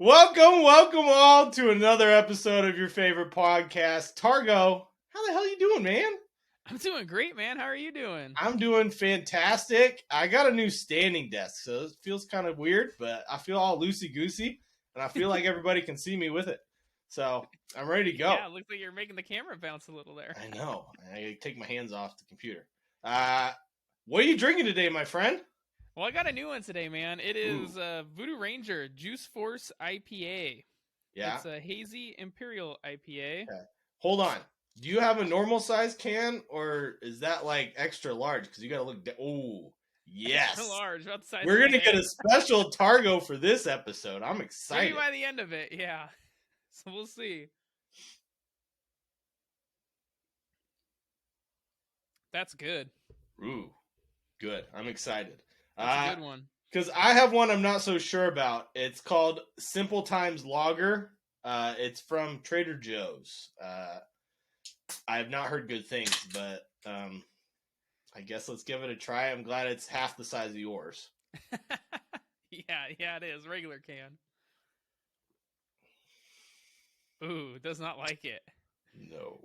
Welcome all to another episode of your favorite podcast. Targo, how the hell you doing, man? I'm doing great, man. How are you doing? I'm doing fantastic. I got a new standing desk, so it feels kind of weird, but I feel all loosey-goosey, and I feel like everybody can see me with it. So I'm ready to go. Yeah, it looks like you're making the camera bounce a little there. I know. I take my hands off the computer. What are you drinking today, my friend? Well, I got a new one today, man. It is Voodoo Ranger Juice Force IPA. Yeah. It's a hazy Imperial IPA. Okay. Hold on. Do you have a normal size can, or is that like extra large? Because you got to look. Oh, yes. Extra large. About the size We're of gonna get a special Targo for this episode. I'm excited. Maybe by the end of it, yeah. So we'll see. That's good. Ooh, good. I'm excited. That's a good one. Because I have one I'm not so sure about. It's called Simple Times Lager. It's from Trader Joe's. I have not heard good things, but I guess let's give it a try. I'm glad it's half the size of yours. Yeah, it is. Regular can. Ooh, does not like it. No,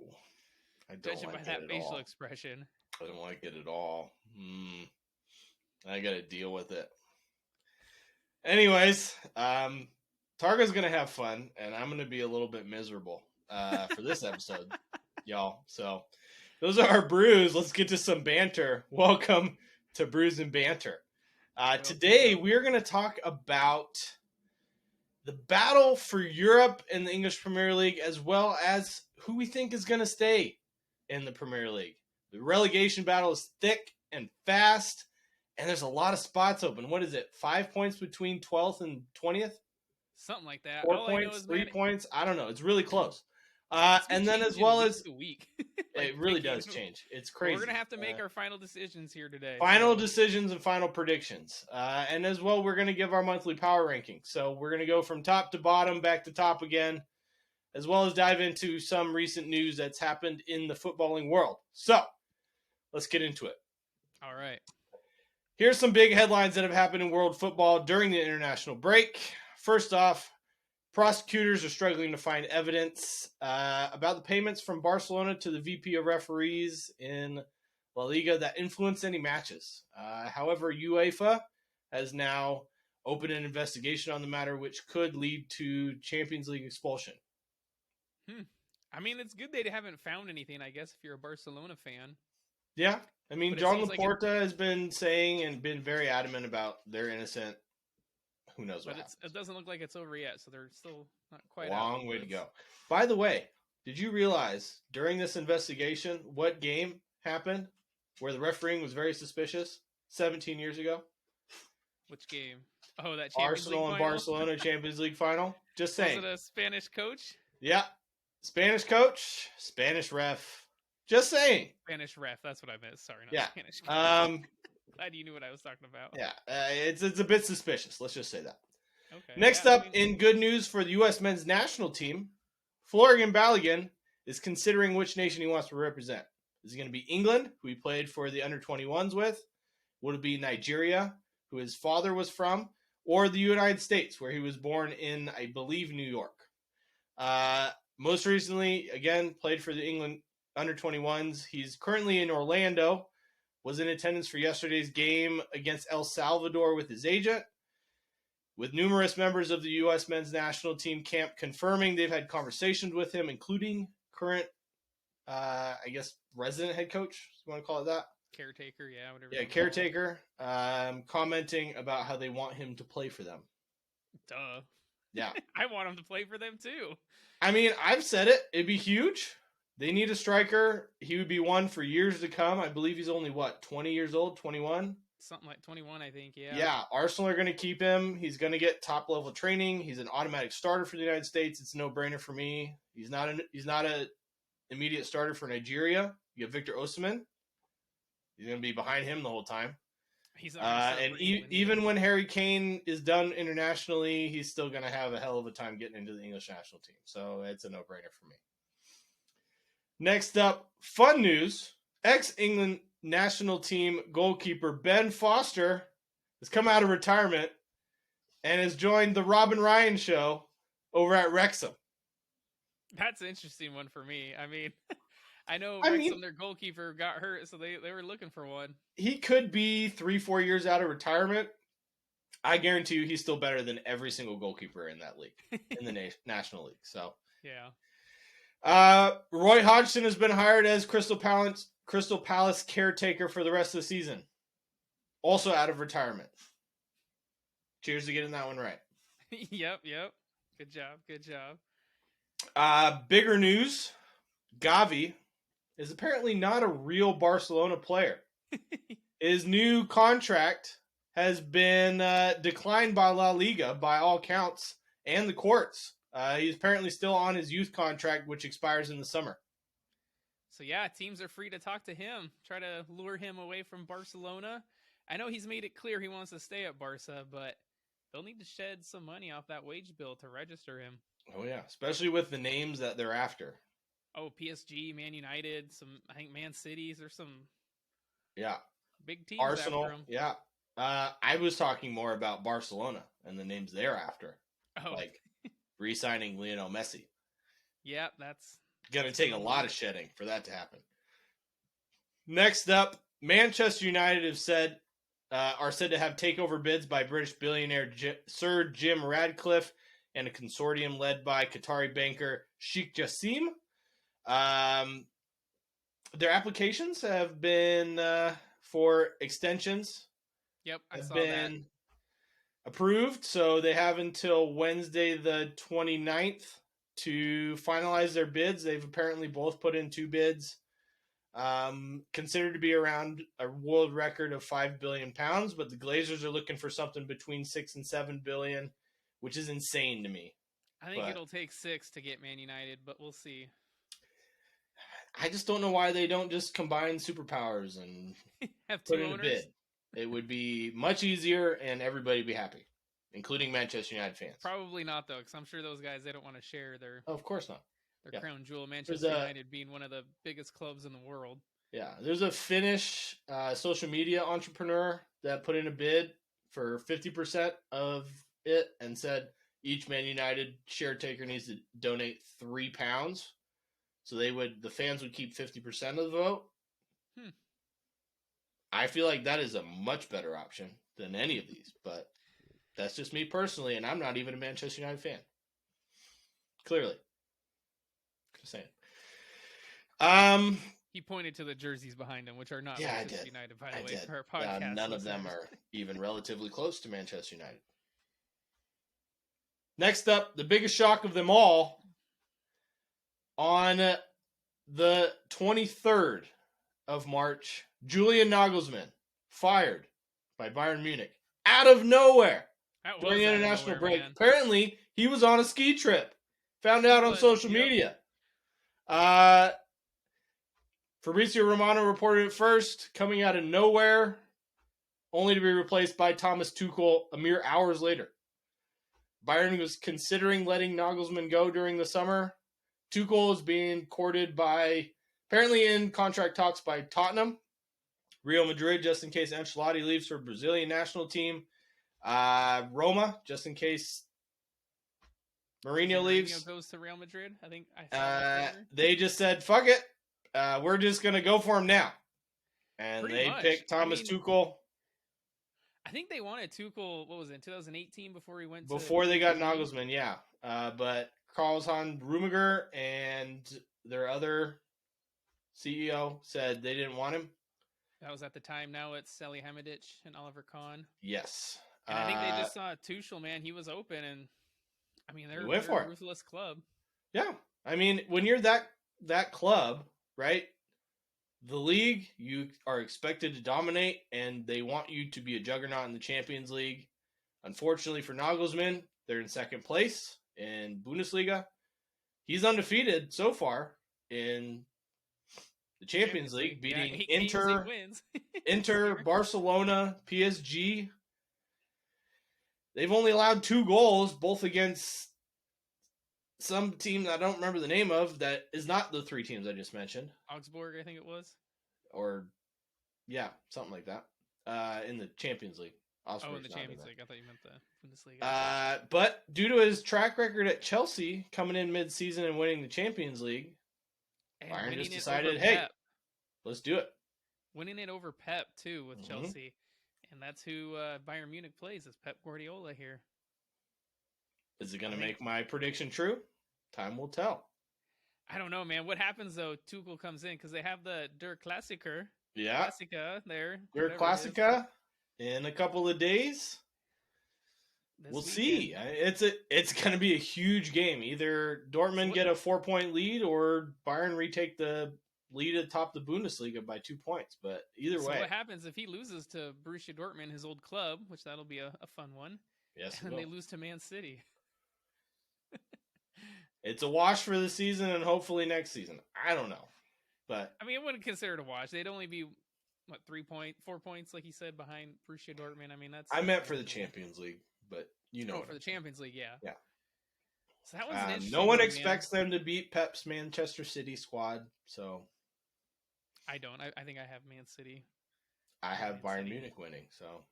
I don't Judging like by it that at facial all. expression. I don't like it at all. I got to deal with it. Anyways, Targa's going to have fun, and I'm going to be a little bit miserable for this episode, y'all. So those are our brews. Let's get to some banter. Welcome to Brews and Banter. Today, we're going to talk about the battle for Europe in the English Premier League, as well as who we think is going to stay in the Premier League. The relegation battle is thick and fast, and there's a lot of spots open. What is it? 5 points between 12th and 20th? Something like that. 4 points, 3 points? I don't know. It's really close. And then as well as week. Like it really does change. It's crazy. We're going to have to make our final decisions here today. Final decisions and final predictions. And as well, we're going to give our monthly power ranking. So we're going to go from top to bottom, back to top again, as well as dive into some recent news that's happened in the footballing world. So let's get into it. All right. Here's some big headlines that have happened in world football during the international break. First off, prosecutors are struggling to find evidence about the payments from Barcelona to the VP of referees in La Liga that influenced any matches. However, UEFA has now opened an investigation on the matter, which could lead to Champions League expulsion. I mean, it's good they haven't found anything, I guess, if you're a Barcelona fan. Yeah. I mean, John Laporta has been saying and been very adamant about they're innocent. Who knows what happens. It doesn't look like it's over yet, so they're still not quite Long way to go. By the way, did you realize during this investigation what game happened where the refereeing was very suspicious 17 years ago? Which game? Oh, that Champions Arsenal League and final? Barcelona Champions League final. Just saying. Was it a Spanish coach? Yeah. Spanish coach, Spanish ref. Just saying. Spanish ref, that's what I meant. Sorry, not Spanish coach. Glad you knew what I was talking about. Yeah, it's a bit suspicious. Let's just say that. Okay. Next up, in good news for the U.S. men's national team, Florian Balogun is considering which nation he wants to represent. Is it going to be England, who he played for the under-21s with? Would it be Nigeria, who his father was from? Or the United States, where he was born in, I believe, New York? Most recently, again, played for the England under-21s. He's currently in Orlando. Was in attendance for yesterday's game against El Salvador with his agent, with numerous members of the U.S. men's national team camp confirming they've had conversations with him, including current, resident head coach, you want to call it that? Caretaker, yeah, whatever. Yeah, caretaker, commenting about how they want him to play for them. Duh. Yeah. I want him to play for them, too. I mean, I've said it. It'd be huge. They need a striker. He would be one for years to come. I believe he's only, 20 years old, 21? Something like 21, I think, yeah. Yeah, Arsenal are going to keep him. He's going to get top-level training. He's an automatic starter for the United States. It's a no-brainer for me. He's not an immediate starter for Nigeria. You have Victor Osimhen. He's going to be behind him the whole time. He's not even when Harry Kane is done internationally, he's still going to have a hell of a time getting into the English national team. So it's a no-brainer for me. Next up, fun news. Ex-England national team goalkeeper Ben Foster has come out of retirement and has joined the Robin Ryan show over at Wrexham. That's an interesting one for me. I mean, I know I Wrexham, mean, their goalkeeper, got hurt, so they were looking for one. he could be 3-4 years out of retirement. I guarantee you he's still better than every single goalkeeper in that league, in the National League. So, yeah. Roy Hodgson has been hired as Crystal Palace caretaker for the rest of the season. Also out of retirement. Cheers to getting that one right. Yep. Good job. Bigger news. Gavi is apparently not a real Barcelona player. His new contract has been declined by La Liga by all counts and the courts. He's apparently still on his youth contract, which expires in the summer. So yeah, teams are free to talk to him, try to lure him away from Barcelona. I know he's made it clear he wants to stay at Barca, but they'll need to shed some money off that wage bill to register him. Oh yeah, especially with the names that they're after. Oh, PSG, Man United, I think Man Cities or some big teams Arsenal, after him. Yeah. I was talking more about Barcelona and the names they're after. Oh. Like re-signing Lionel Messi. Yeah, that's going to take a lot of shedding for that to happen. Next up, Manchester United are said to have takeover bids by British billionaire Sir Jim Radcliffe and a consortium led by Qatari banker Sheikh Jassim. Their applications have been for extensions. Yep, I have saw been that. approved, so they have until Wednesday the 29th to finalize their bids. They've apparently both put in 2 bids. Considered to be around a world record of £5 billion, but the Glazers are looking for something between 6 and 7 billion, which is insane to me. I think it'll take 6 to get Man United, but we'll see. I just don't know why they don't just combine superpowers and have put 2 in owners? a bid. It would be much easier, and everybody would be happy, including Manchester United fans. Probably not, though, because I'm sure those guys, they don't want to share their... Oh, of course not. Their crown jewel, Manchester United being one of the biggest clubs in the world. Yeah, there's a Finnish social media entrepreneur that put in a bid for 50% of it and said each Man United share taker needs to donate £3. So the fans would keep 50% of the vote. I feel like that is a much better option than any of these, but that's just me personally, and I'm not even a Manchester United fan. Clearly. Just saying. He pointed to the jerseys behind him, which are not Manchester United, by the way, for our podcast. None of them are even relatively close to Manchester United. Next up, the biggest shock of them all. On the 23rd of March, Julian Nagelsmann fired by Bayern Munich out of nowhere during the international break. Man. Apparently, he was on a ski trip. Found out on social media. Fabrizio Romano reported it first, coming out of nowhere, only to be replaced by Thomas Tuchel a mere hours later. Bayern was considering letting Nagelsmann go during the summer. Tuchel is being courted apparently in contract talks by Tottenham, Real Madrid, just in case Ancelotti leaves for Brazilian national team, Roma, just in case Mourinho leaves. Mourinho goes to Real Madrid, I think. I saw they just said, fuck it. We're just going to go for him now. And they picked Thomas Tuchel. I think they wanted Tuchel, what was it, 2018 before he went Before they got Nagelsmann, yeah. But Karl-Heinz Rummenigge and their other CEO said they didn't want him. That was at the time. Now it's Salihamidzic and Oliver Kahn. Yes. And I think they just saw Tuchel, man. He was open, and I mean, they're a ruthless club. Yeah. I mean, when you're that club, right? The league, you are expected to dominate, and they want you to be a juggernaut in the Champions League. Unfortunately for Nagelsmann, they're in second place in Bundesliga. He's undefeated so far in the Champions League, beating Inter, Barcelona, PSG. They've only allowed 2 goals, both against some team I don't remember the name of that is not the 3 teams I just mentioned. Augsburg, I think it was. Or, yeah, something like that. In the Champions League. Oh, in Augsburg's the not in Champions there. League. I thought you meant the Bundesliga. But due to his track record at Chelsea, coming in mid-season and winning the Champions League, And Bayern winning just it over decided, hey, Pep. let's do it. Winning it over Pep, too, with Mhm. Chelsea. And that's who Bayern Munich plays, is Pep Guardiola here. Is it going to make my prediction true? Time will tell. I don't know, man. What happens, though, Tuchel comes in, because they have the Der Klassiker. Yeah. Klassiker there. Der Klassiker in a couple of days. We'll see. It's going to be a huge game. Either Dortmund get a 4-point lead or Bayern retake the lead atop the Bundesliga by 2 points. But either way. So what happens if he loses to Borussia Dortmund, his old club, which that'll be a fun one. Yes, and they lose to Man City. It's a wash for the season and hopefully next season. I don't know. But I mean, I wouldn't consider it a wash. They'd only be, 4 points, like you said, behind Borussia Dortmund. I mean, that's... I meant for the Champions League, but you know. For the Champions League, yeah. Yeah. So that one's an interesting no one one, expects them to beat Pep's Manchester City squad, so... I don't. I think I have Man City. I have Bayern Munich winning, so...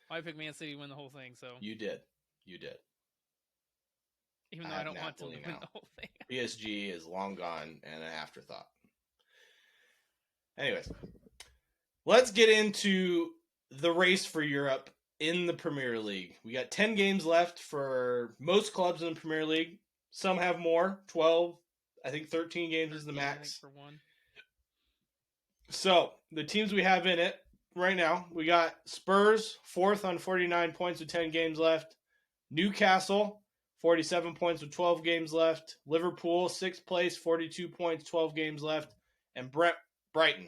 I picked Man City to win the whole thing, so... You did. Even though I don't want to win the whole thing. PSG is long gone and an afterthought. Anyways, let's get into the race for Europe in the Premier League. We got 10 games left for most clubs in the Premier League. Some have more, 12. I think 13 games is the max. For one. So, the teams we have in it right now, we got Spurs, 4th on 49 points with 10 games left. Newcastle, 47 points with 12 games left. Liverpool, 6th place, 42 points, 12 games left. And Brighton,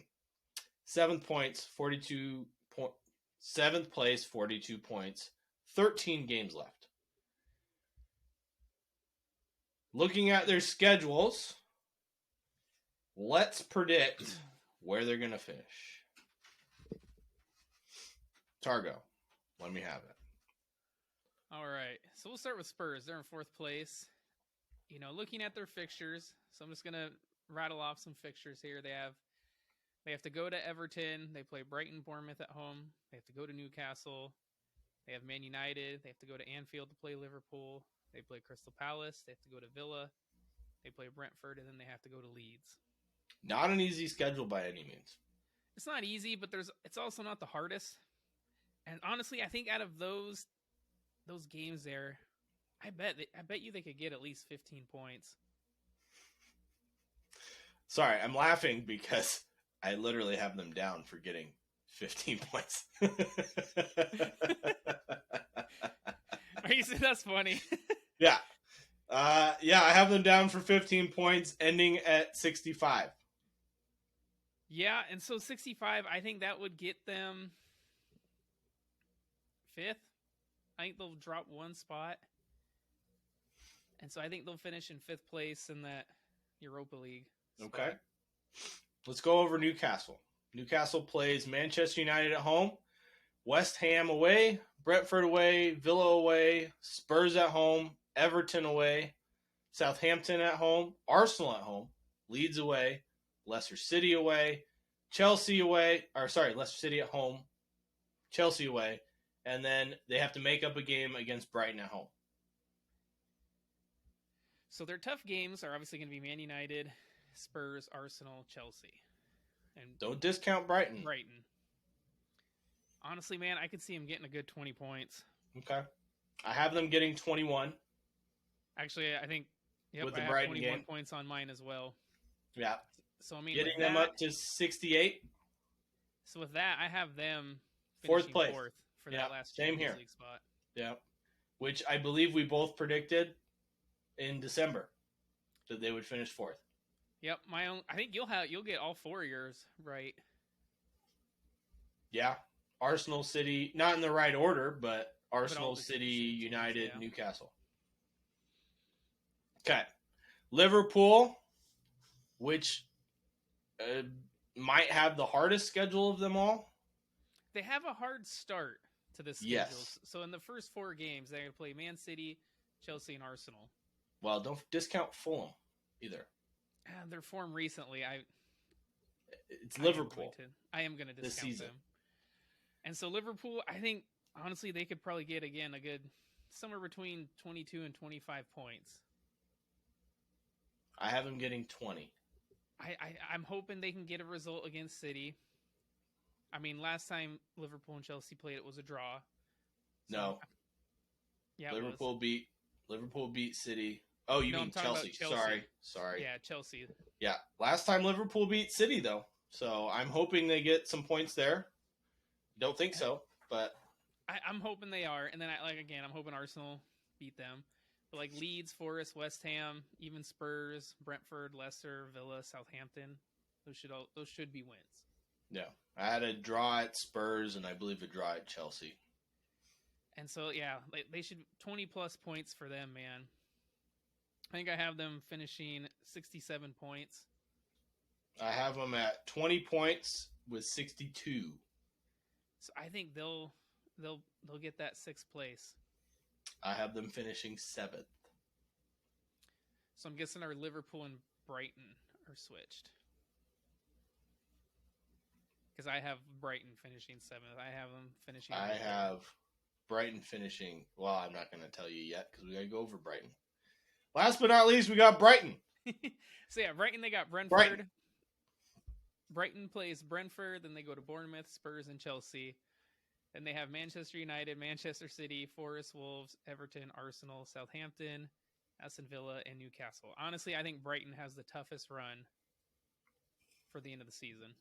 7th place, 42 points, 13 games left. Looking at their schedules, let's predict where they're going to finish. Targo, let me have it. All right. So we'll start with Spurs. They're in 4th place. Looking at their fixtures, so I'm just going to rattle off some fixtures here. They have to go to Everton. They play Brighton, Bournemouth at home. They have to go to Newcastle. They have Man United. They have to go to Anfield to play Liverpool. They play Crystal Palace. They have to go to Villa. They play Brentford, and then they have to go to Leeds. Not an easy schedule by any means. It's not easy, but it's also not the hardest. And honestly, I think out of those games there, I bet you they could get at least 15 points. Sorry, I'm laughing because I literally have them down for getting 15 points. That's funny. Yeah. I have them down for 15 points, ending at 65. Yeah, and so 65, I think that would get them 5th. I think they'll drop one spot. And so I think they'll finish in 5th place in that Europa League spot. Okay. Let's go over Newcastle. Newcastle plays Manchester United at home, West Ham away, Brentford away, Villa away, Spurs at home, Everton away, Southampton at home, Arsenal at home, Leeds away, Leicester City away, Leicester City at home, Chelsea away, and then they have to make up a game against Brighton at home. So their tough games are obviously going to be Man United, Spurs, Arsenal, Chelsea. And don't discount Brighton. Honestly, man, I could see them getting a good 20 points. Okay. I have them getting 21. Actually, I think with the I have Brighton 21 game. Points on mine as well. Yeah. So I mean, getting them up to 68. So with that, I have them 4th place for that last Champions League spot. Yeah. Which I believe we both predicted in December that they would finish 4th. Yep, I think you'll get all 4 of yours right. Yeah. Arsenal, City, not in the right order, but Arsenal, City, United, yeah. Newcastle. Okay. Liverpool, which might have the hardest schedule of them all. They have a hard start to this schedule. Yes. So in the first 4 games, they're going to play Man City, Chelsea, and Arsenal. Well, don't discount Fulham either. Their form recently, it's Liverpool. I am going to discount them. And so Liverpool, I think honestly, they could probably get again a good somewhere between 22 and 25 points. I have them getting 20. I'm hoping they can get a result against City. I mean, last time Liverpool and Chelsea played, it was a draw. So No, yeah, it was. Liverpool beat City. Oh, you No, mean I'm talking Chelsea? about Chelsea. Sorry. Yeah, Chelsea. Yeah, last time Liverpool beat City though, so I'm hoping they get some points there. Don't think so, but I'm hoping they are, and then I'm hoping Arsenal beat them. But like Leeds, Forest, West Ham, even Spurs, Brentford, Leicester, Villa, Southampton, those should be wins. yeah, I had a draw at Spurs and I believe a draw at Chelsea. And so yeah, they should 20 plus points for them, man. I think I have them finishing 67 points. I have them at 20 points with 62. So I think they'll get that 6th place. I have them finishing 7th. So I'm guessing our Liverpool and Brighton are switched. Because I have Brighton finishing 7th. I have them finishing. I have Brighton finishing. Well, I'm not going to tell you yet because we got to go over Brighton. Last but not least, we got Brighton. So yeah, Brighton, they got Brentford. Brighton plays Brentford, then they go to Bournemouth, Spurs, and Chelsea. Then they have Manchester United, Manchester City, Forest, Wolves, Everton, Arsenal, Southampton, Aston Villa, and Newcastle. Honestly, I think Brighton has the toughest run for the end of the season.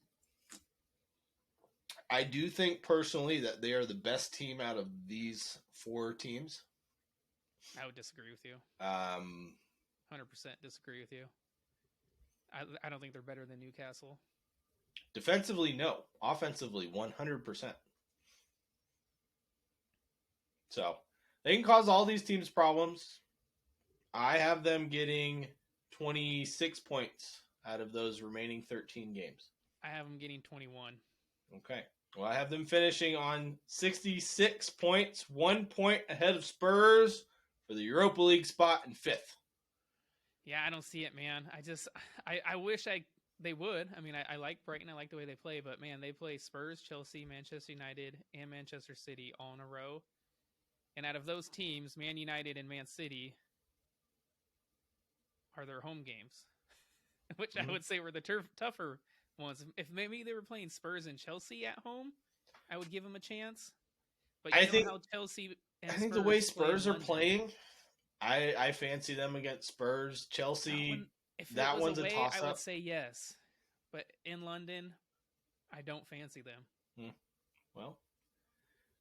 I do think personally that they are the best team out of these 4 teams. I would disagree with you. 100% 100% disagree with you. I don't think they're better than Newcastle. Defensively, no. Offensively, 100%. So, they can cause all these teams problems. I have them getting 26 points out of those remaining 13 games. I have them getting 21. Okay. Well, I have them finishing on 66 points, 1 point ahead of Spurs for the Europa League spot in 5th. Yeah, I don't see it, man. I wish they would. I mean, I like Brighton. I like the way they play, but man, they play Spurs, Chelsea, Manchester United, and Manchester City all in a row. And out of those teams, Man United and Man City are their home games, which I would say were the tougher ones. If maybe they were playing Spurs and Chelsea at home, I would give them a chance. But I think how Chelsea and I think Spurs the way Spurs are London, playing, I fancy them against Spurs. Chelsea, that one's away, a toss-up. I would say yes. But in London, I don't fancy them. Well,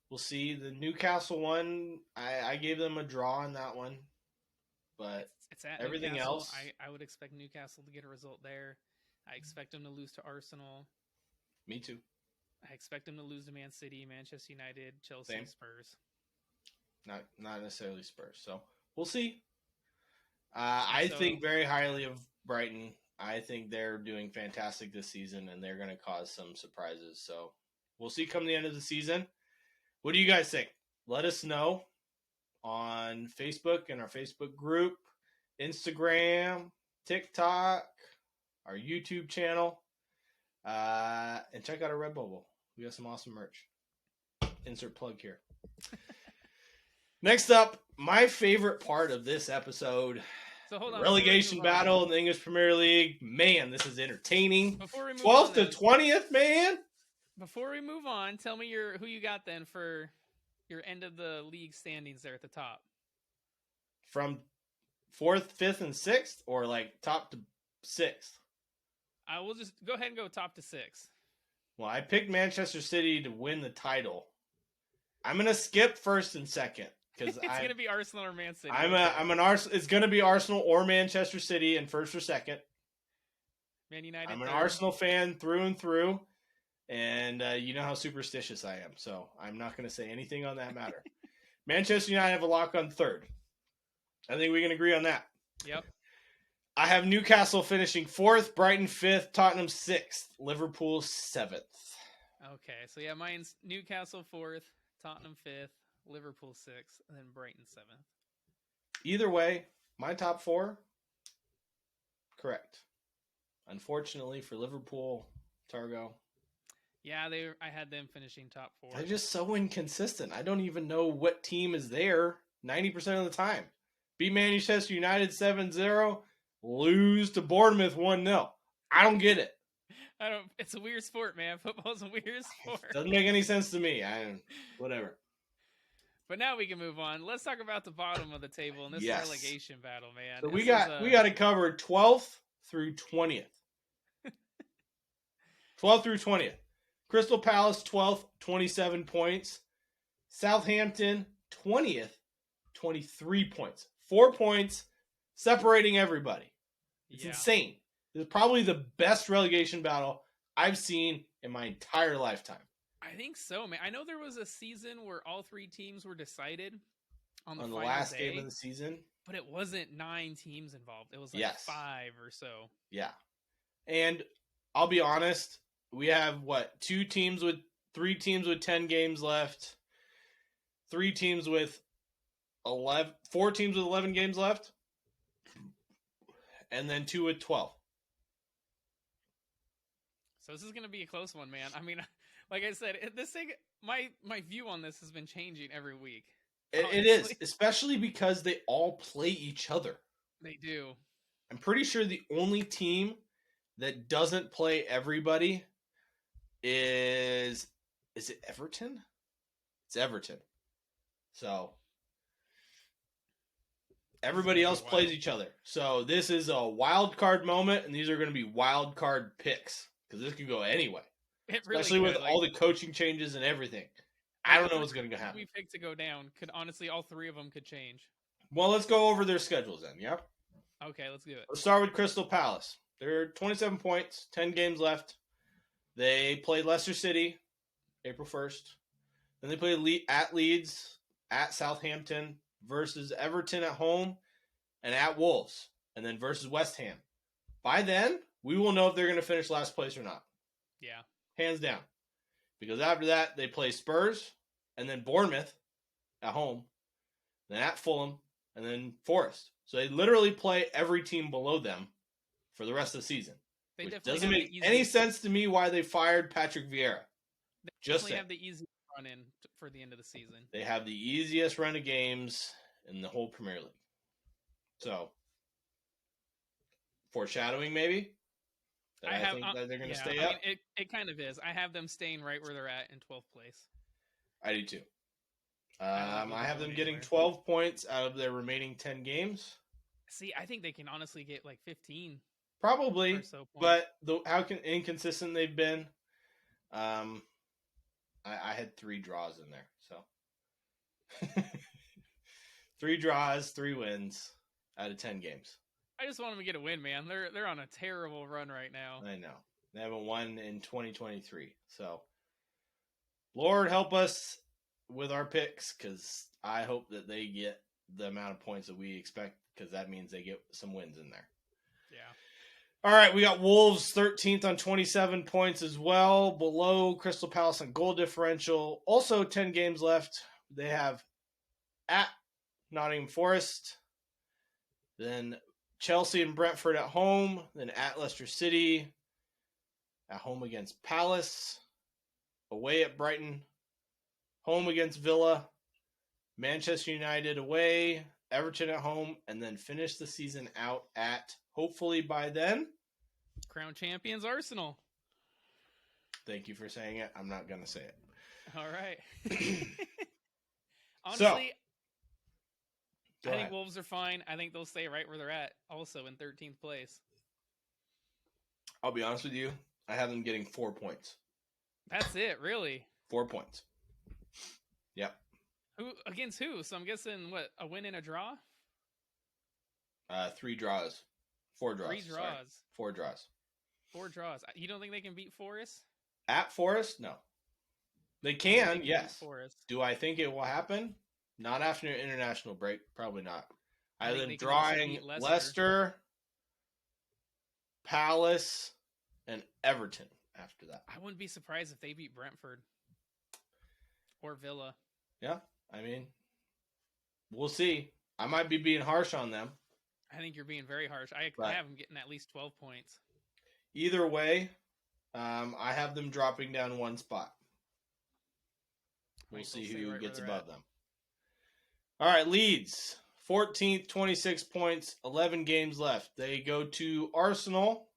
we'll see. The Newcastle one, I gave them a draw on that one. But it's at everything Newcastle. else, I would expect Newcastle to get a result there. I expect them to lose to Arsenal. Me too. I expect them to lose to Man City, Manchester United, Chelsea, Same. Spurs. Not necessarily Spurs. So we'll see. I think very highly of Brighton. I think they're doing fantastic this season, and they're going to cause some surprises. So we'll see come the end of the season. What do you guys think? Let us know on Facebook and our Facebook group, Instagram, TikTok, our YouTube channel, and check out our Redbubble. We got some awesome merch. Insert plug here. Next up, my favorite part of this episode, so hold on, relegation battle in the English Premier League. Man, this is entertaining. 12th to 20th, man. Before we move on, tell me who you got then for your end of the league standings there at the top. From 4th, 5th, and 6th, or like top to 6th? I will just go ahead and go top to 6. Well, I picked Manchester City to win the title. I'm gonna skip 1st and 2nd because it's gonna be Arsenal or Man City. It's gonna be Arsenal or Manchester City in 1st or 2nd. Man United. I'm an Arsenal fan through and through, and you know how superstitious I am, so I'm not gonna say anything on that matter. Manchester United have a lock on 3rd. I think we can agree on that. Yep. I have Newcastle finishing 4th, Brighton 5th, Tottenham 6th, Liverpool 7th. Okay, so yeah, mine's Newcastle 4th, Tottenham 5th, Liverpool 6th, and then Brighton 7th. Either way, my top 4, correct. Unfortunately for Liverpool, Targo. Yeah, I had them finishing top 4. They're just so inconsistent. I don't even know what team is there 90% of the time. Beat Manchester United 7-0, lose to Bournemouth 1-0. I don't get it. It's a weird sport, man. Football's a weird sport. Doesn't make any sense to me. Whatever. But now we can move on. Let's talk about the bottom of the table in this Yes. relegation battle, man. So we got to cover 12th through 20th. 12th through 20th. Crystal Palace 12th, 27 points. Southampton 20th, 23 points. 4 points separating everybody. It's insane. This is probably the best relegation battle I've seen in my entire lifetime. I think so, man. I know there was a season where all 3 teams were decided on the last day, game of the season. But it wasn't 9 teams involved. It was like 5 or so. Yeah. And I'll be honest, we have 3 teams with 10 games left. 4 teams with 11 games left. And then 2 with 12. So this is going to be a close one, man. I mean, like I said, this thing, my view on this has been changing every week. It is, especially because they all play each other. They do. I'm pretty sure the only team that doesn't play everybody is it Everton? It's Everton. So everybody else plays each other. So this is a wild card moment, and these are going to be wild card picks because this could go anyway. Especially with all the coaching changes and everything. I don't know what's going to happen. We picked to go down. Honestly, all 3 of them could change. Well, let's go over their schedules then, yeah? Okay, let's do it. Let's start with Crystal Palace. They're 27 points, 10 games left. They played Leicester City April 1st. Then they play at Leeds, at Southampton, versus Everton at home, and at Wolves, and then versus West Ham. By then, we will know if they're going to finish last place or not. Yeah. Hands down. Because after that, they play Spurs, and then Bournemouth at home, then at Fulham, and then Forest. So they literally play every team below them for the rest of the season. Which doesn't make any sense to me why they fired Patrick Vieira. They definitely have the easiest run in for the end of the season. They have the easiest run of games in the whole Premier League. So, foreshadowing maybe? I think that they're going to stay up. It kind of is. I have them staying right where they're at in 12th place. I do too. I have them getting 12 points out of their remaining 10 games. See, I think they can honestly get like 15. Probably, but how inconsistent they've been. I had 3 draws in there, so 3 draws, 3 wins out of 10 games. I just want them to get a win, man. They're on a terrible run right now. I know. They haven't won in 2023. So, Lord help us with our picks, because I hope that they get the amount of points that we expect, because that means they get some wins in there. Yeah. All right, we got Wolves 13th on 27 points as well, below Crystal Palace on goal differential. Also 10 games left. They have at Nottingham Forest, then Chelsea and Brentford at home, then at Leicester City, at home against Palace, away at Brighton, home against Villa, Manchester United away, Everton at home, and then finish the season out at, hopefully by then, crown champions Arsenal. Thank you for saying it. I'm not going to say it. All right. Honestly, I think Wolves are fine. I think they'll stay right where they're at, also in 13th place. I'll be honest with you. I have them getting 4 points. That's it, really? 4 points. Yep. Who against who? So I'm guessing, what, a win and a draw? 3 draws. 4 draws. 3 draws. Sorry. 4 draws. 4 draws. You don't think they can beat Forest? At Forest? No. They can, yes. Do I think it will happen? Not after an international break. Probably not. I have them drawing Leicester, Palace, and Everton after that. I wouldn't be surprised if they beat Brentford or Villa. Yeah, I mean, we'll see. I might be being harsh on them. I think you're being very harsh. I have them getting at least 12 points. Either way, I have them dropping down one spot. We'll They'll see stay who right gets where they're above at. them. All right, Leeds, 14th, 26 points, 11 games left. They go to Arsenal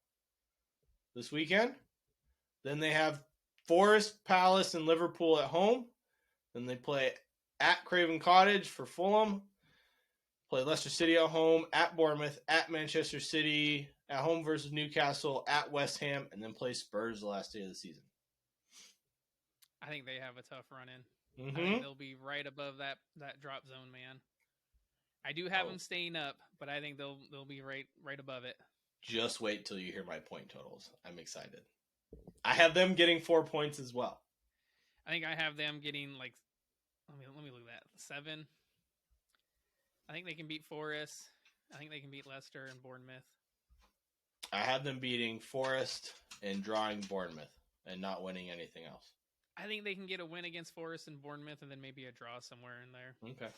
this weekend. Then they have Forest, Palace, and Liverpool at home. Then they play at Craven Cottage for Fulham. Play Leicester City at home, at Bournemouth, at Manchester City, at home versus Newcastle, at West Ham, and then play Spurs the last day of the season. I think they have a tough run in. I Mm-hmm. think they'll be right above that drop zone, man. I do have them staying up, but I think they'll be right above it. Just wait till you hear my point totals. I'm excited. I have them getting 4 points as well. I think I have them getting like, let me look at that, 7. I think they can beat Forest. I think they can beat Leicester and Bournemouth. I have them beating Forest and drawing Bournemouth and not winning anything else. I think they can get a win against Forest and Bournemouth and then maybe a draw somewhere in there. Okay.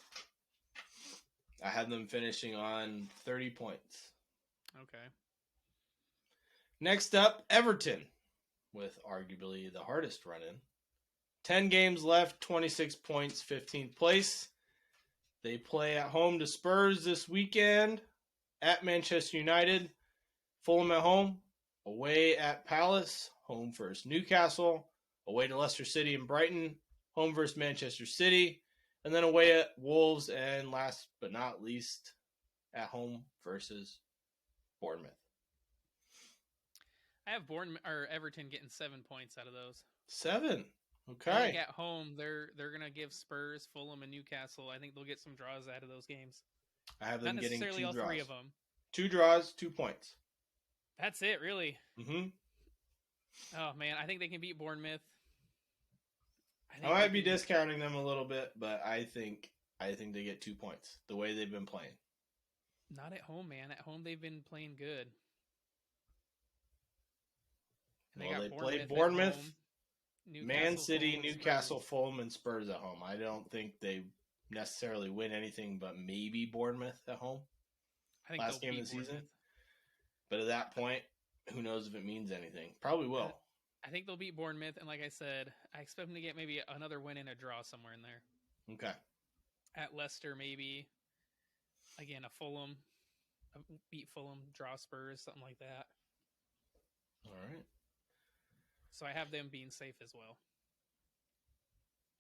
I have them finishing on 30 points. Okay. Next up, Everton, with arguably the hardest run in. 10 games left, 26 points, 15th place. They play at home to Spurs this weekend, at Manchester United, Fulham at home, away at Palace, home versus Newcastle, away to Leicester City and Brighton, home versus Manchester City, and then away at Wolves, and last but not least, at home versus Bournemouth. I have Everton getting 7 points out of those. 7. Okay. I think at home they're gonna give Spurs, Fulham, and Newcastle. I think they'll get some draws out of those games. I have them Not getting necessarily 2 all draws. 3 of them. 2 draws, 2 points. That's it, really. Mm-hmm. Oh man, I think they can beat Bournemouth. I might be discounting them a little bit, but I think they get 2 points the way they've been playing. Not at home, man. At home they've been playing good. And they played Bournemouth, Man City, Fulham, Newcastle, Spurs. Fulham, and Spurs at home. I don't think they necessarily win anything but maybe Bournemouth at home. I think last game of the season. But at that point, who knows if it means anything? Probably will. I think they'll beat Bournemouth, and like I said, I expect them to get maybe another win and a draw somewhere in there. Okay. At Leicester, maybe. Again, beat Fulham, draw Spurs, something like that. All right. So I have them being safe as well.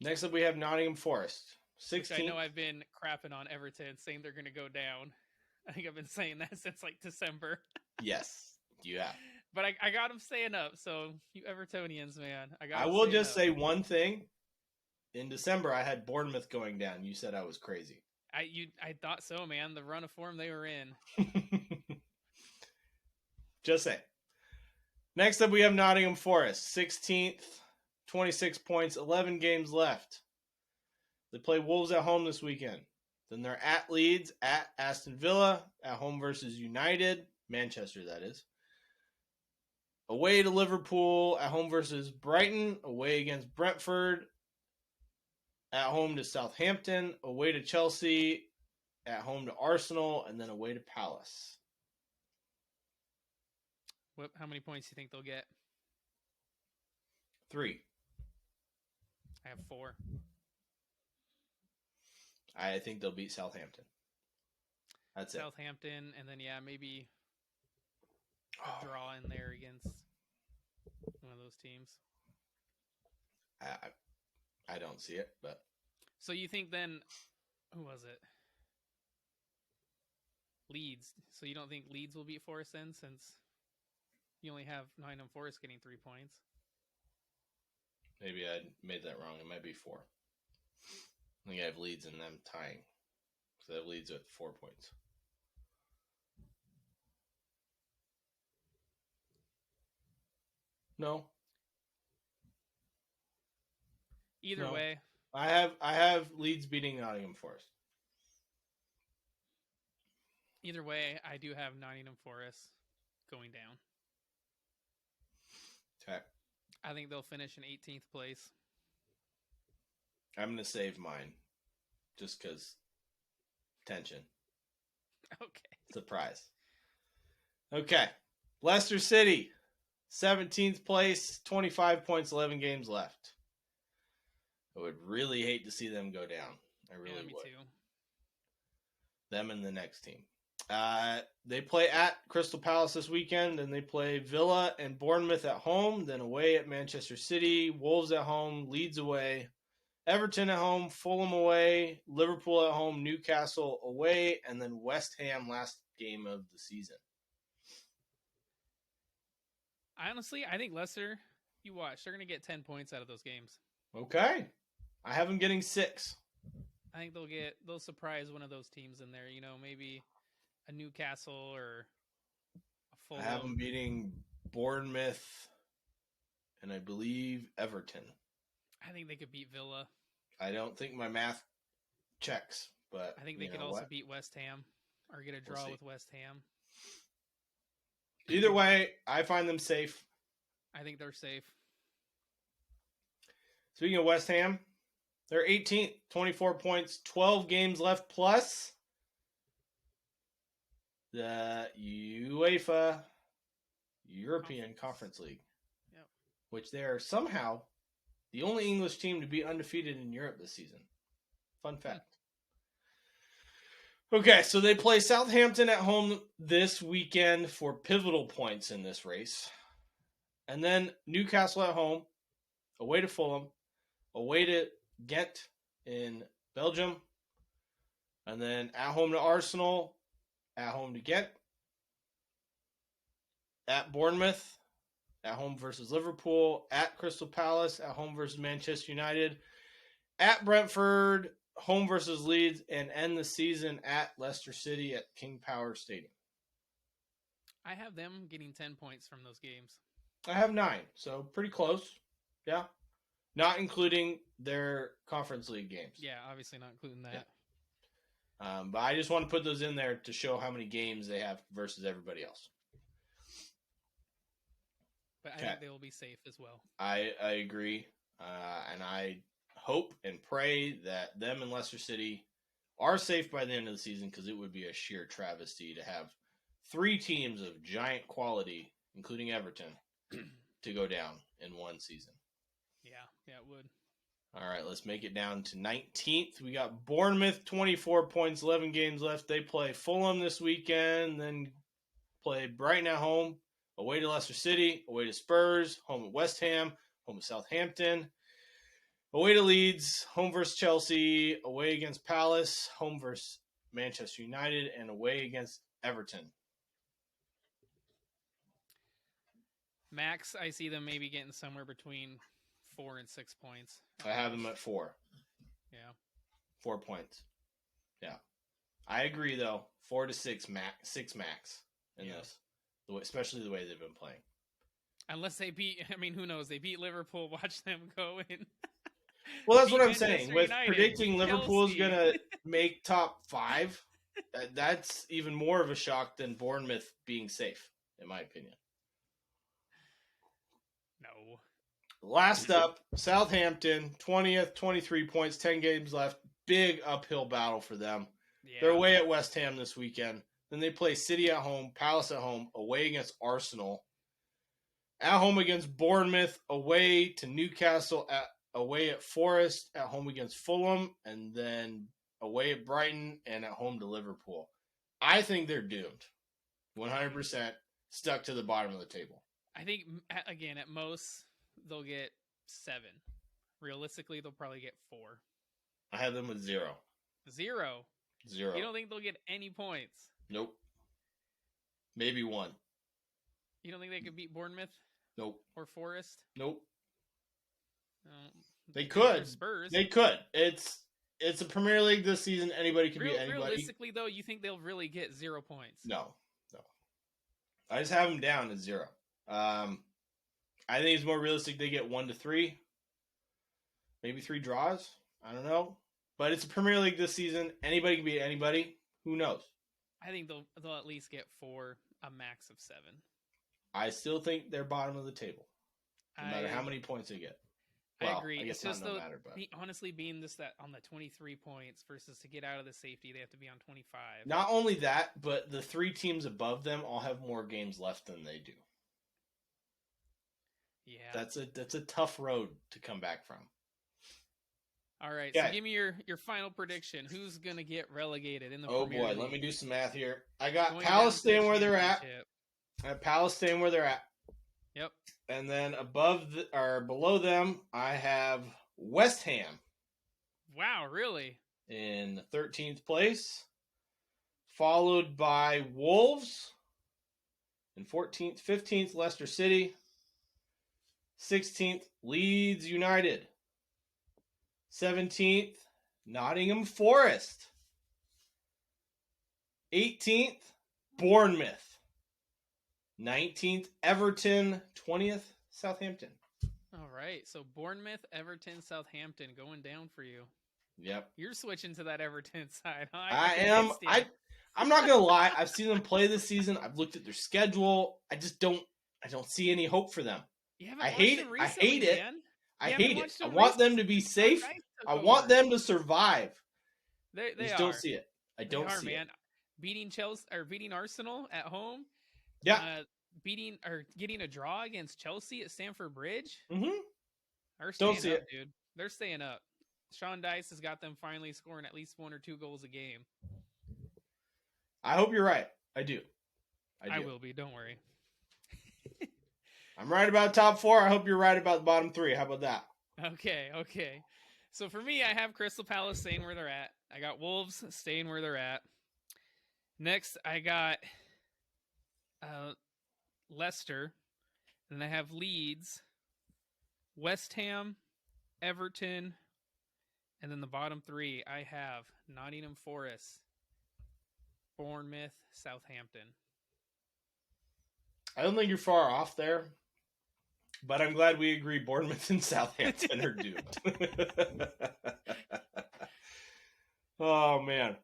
Next up, we have Nottingham Forest. 16th. Which I know I've been crapping on Everton, saying they're going to go down. I think I've been saying that since like December. Yes, you have. But I got them staying up, so you Evertonians, man. I will just say one thing. In December, I had Bournemouth going down. You said I was crazy. I thought so, man. The run of form they were in. Just say. Next up, we have Nottingham Forest. 16th, 26 points, 11 games left. They play Wolves at home this weekend. Then they're at Leeds, at Aston Villa, at home versus United, Manchester that is. Away to Liverpool, at home versus Brighton, away against Brentford, at home to Southampton, away to Chelsea, at home to Arsenal, and then away to Palace. How many points do you think they'll get? 3. I have 4. I think they'll beat Southampton. That's Southampton, and then maybe a draw in there against one of those teams. I don't see it, but so you think then? Who was it? Leeds. So you don't think Leeds will beat Forest then, since you only have Nottingham Forest getting 3 points? Maybe I made that wrong. It might be 4. I think I have Leeds and them tying. So I have Leeds at 4 points. No. Either way. I have Leeds beating Nottingham Forest. Either way, I do have Nottingham Forest going down. Okay. I think they'll finish in 18th place. I'm going to save mine. Just because tension. Okay. Surprise. Okay. Leicester City. 17th place, 25 points, 11 games left. I would really hate to see them go down. I really me would. too. Them and the next team. They play at Crystal Palace this weekend, and they play Villa and Bournemouth at home, then away at Manchester City, Wolves at home, Leeds away, Everton at home, Fulham away, Liverpool at home, Newcastle away, and then West Ham last game of the season. Honestly, I think Leicester, you watch, they're going to get 10 points out of those games. Okay. I have them getting 6. I think they'll surprise one of those teams in there. You know, maybe a Newcastle or a Fulham. I have them beating Bournemouth and I believe Everton. I think they could beat Villa. I don't think my math checks, but I think they could also beat West Ham or get a draw with West Ham. Either way, I find them safe. I think they're safe. Speaking of West Ham, they're 18th, 24 points, 12 games left, plus the UEFA European Conference League, which they are somehow the only English team to be undefeated in Europe this season. Fun fact. Okay, so they play Southampton at home this weekend for pivotal points in this race. And then Newcastle at home, away to Fulham, away to Ghent in Belgium, and then at home to Arsenal, at home to Ghent, at Bournemouth, at home versus Liverpool, at Crystal Palace, at home versus Manchester United, at Brentford, home versus Leeds, and end the season at Leicester City at King Power Stadium. I have them getting 10 points from those games. I have 9, so pretty close. Yeah. Not including their Conference League games. Yeah, obviously not including that. Yeah. But I just want to put those in there to show how many games they have versus everybody else. But I think they will be safe as well. I agree. And I hope and pray that them and Leicester City are safe by the end of the season, because it would be a sheer travesty to have 3 teams of giant quality, including Everton, to go down in one season. Yeah, it would. All right, let's make it down to 19th. We got Bournemouth, 24 points, 11 games left. They play Fulham this weekend, then play Brighton at home, away to Leicester City, away to Spurs, home at West Ham, home at Southampton, away to Leeds, home versus Chelsea, away against Palace, home versus Manchester United, and away against Everton. Max, I see them maybe getting somewhere between 4 and 6 points. I have them at 4. Yeah. 4 points. Yeah. I agree, though. 4 to 6 max in this, especially the way they've been playing. Unless they beat, who knows? They beat Liverpool. Watch them go in. Well, that's what I'm saying. With predicting Liverpool is going to make top 5, that's even more of a shock than Bournemouth being safe, in my opinion. No. Last up, Southampton, 20th, 23 points, 10 games left. Big uphill battle for them. Yeah. They're away at West Ham this weekend. Then they play City at home, Palace at home, away against Arsenal, at home against Bournemouth, away to Newcastle, away at Forest, at home against Fulham, and then away at Brighton and at home to Liverpool. I think they're doomed. 100% stuck to the bottom of the table. I think, again, at most, they'll get 7. Realistically, they'll probably get 4. I have them with 0. 0? 0. You don't think they'll get any points? Nope. Maybe 1. You don't think they could beat Bournemouth? Nope. Or Forest? Nope. No. They could. Spurs. They could. It's a Premier League this season. Anybody can beat anybody. Realistically, though, you think they'll really get 0 points? No. I just have them down at 0. I think it's more realistic they get 1 to 3. Maybe 3 draws. I don't know. But it's a Premier League this season. Anybody can beat anybody. Who knows? I think they'll at least get 4, a max of 7. I still think they're bottom of the table. No matter how many points they get. Well, I agree. I guess it's just no matter, but honestly, being that on the 23 points versus to get out of the safety, they have to be on 25. Not only that, but the 3 teams above them all have more games left than they do. Yeah. That's a tough road to come back from. All right, so Yeah. give me your final prediction. Who's gonna get relegated in the Oh Premier boy, League? let me do some math here. I got Going Palace down to the staying where they're at. championship. I have Palace staying where they're at. Yep. And then or below them, I have West Ham Wow, really? in 13th place, followed by Wolves in 14th, 15th, Leicester City, 16th, Leeds United, 17th, Nottingham Forest, 18th, Bournemouth, 19th, Everton, 20th, Southampton. All right, so Bournemouth, Everton, Southampton going down for you. Yep. You're switching to that Everton side, huh? I am. I'm not gonna lie. I've seen them play this season. I've looked at their schedule. I don't see any hope for them. I hate it. I hate it. I hate it. I want them to be safe. I want them to survive. They just are. Don't see it. I don't see man. it. Beating Chelsea or beating Arsenal at home. Yeah. Beating or getting a draw against Chelsea at Stamford Bridge. Mm-hmm. Don't see it, dude. They're staying up. Sean Dice has got them finally scoring at least 1 or 2 goals a game. I hope you're right. I do. I will be. Don't worry. I'm right about top 4. I hope you're right about the bottom 3. How about that? Okay. So for me, I have Crystal Palace staying where they're at. I got Wolves staying where they're at. Next, I got Leicester. And I have Leeds, West Ham, Everton, and then the bottom 3, I have Nottingham Forest, Bournemouth, Southampton. I don't think you're far off there, but I'm glad we agree Bournemouth and Southampton are doomed. Oh, man.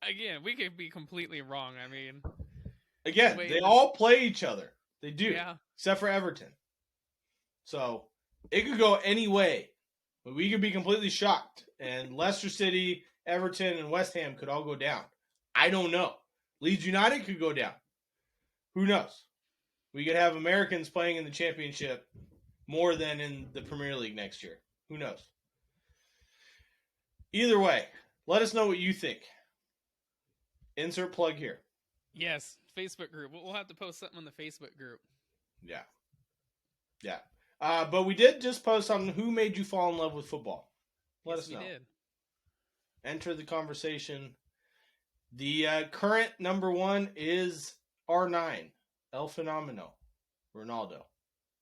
Again, we could be completely wrong. I mean, again, they all play each other. They do, except for Everton. So it could go any way. But we could be completely shocked. And Leicester City, Everton, and West Ham could all go down. I don't know. Leeds United could go down. Who knows? We could have Americans playing in the championship more than in the Premier League next year. Who knows? Either way, let us know what you think. Insert plug here. Yes, Facebook group. We'll have to post something on the Facebook group. Yeah. But we did just post on who made you fall in love with football. Let us know. We did. Enter the conversation. The current number 1 is R9, El Fenomeno, Ronaldo.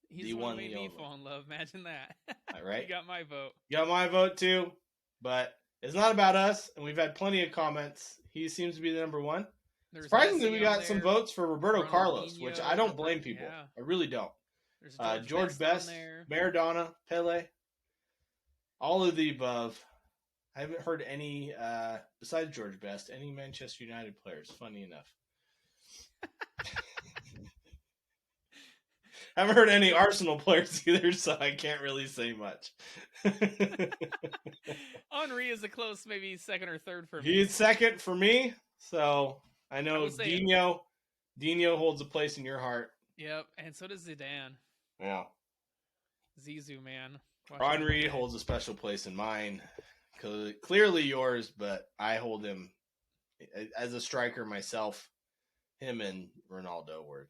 He's the one who made me fall in love. Imagine that. All right. You got my vote. You got my vote too, but it's not about us, and we've had plenty of comments. He seems to be the number 1. Surprisingly, we got some votes for Roberto Carlos, which I don't blame people. Yeah. I really don't. There's George Best, Maradona, Pele, all of the above. I haven't heard any, besides George Best, any Manchester United players, funny enough. I haven't heard any Arsenal players either, so I can't really say much. Henry is a close, maybe second or third for me. He's second for me, so I know Dino holds a place in your heart. Yep, and so does Zidane. Yeah. Zizou, man. Henry holds a special place in mine. Clearly yours, but I hold him as a striker myself. Him and Ronaldo were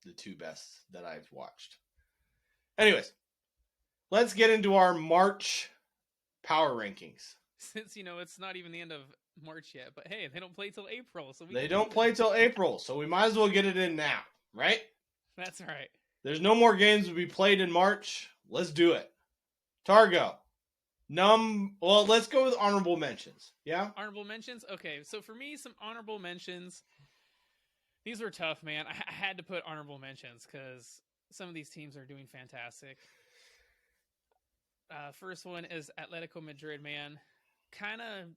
the 2 best that I've watched. Anyways, let's get into our March power rankings. Since, it's not even the end of March yet, but hey, they don't play till April. They don't play till April, so we might as well get it in now, right? That's right. There's no more games to be played in March. Let's do it. Targo. Well, let's go with honorable mentions. Yeah? Honorable mentions? Okay, so for me, some honorable mentions. These were tough, man. I had to put honorable mentions because some of these teams are doing fantastic. First one is Atletico Madrid, man. Kind of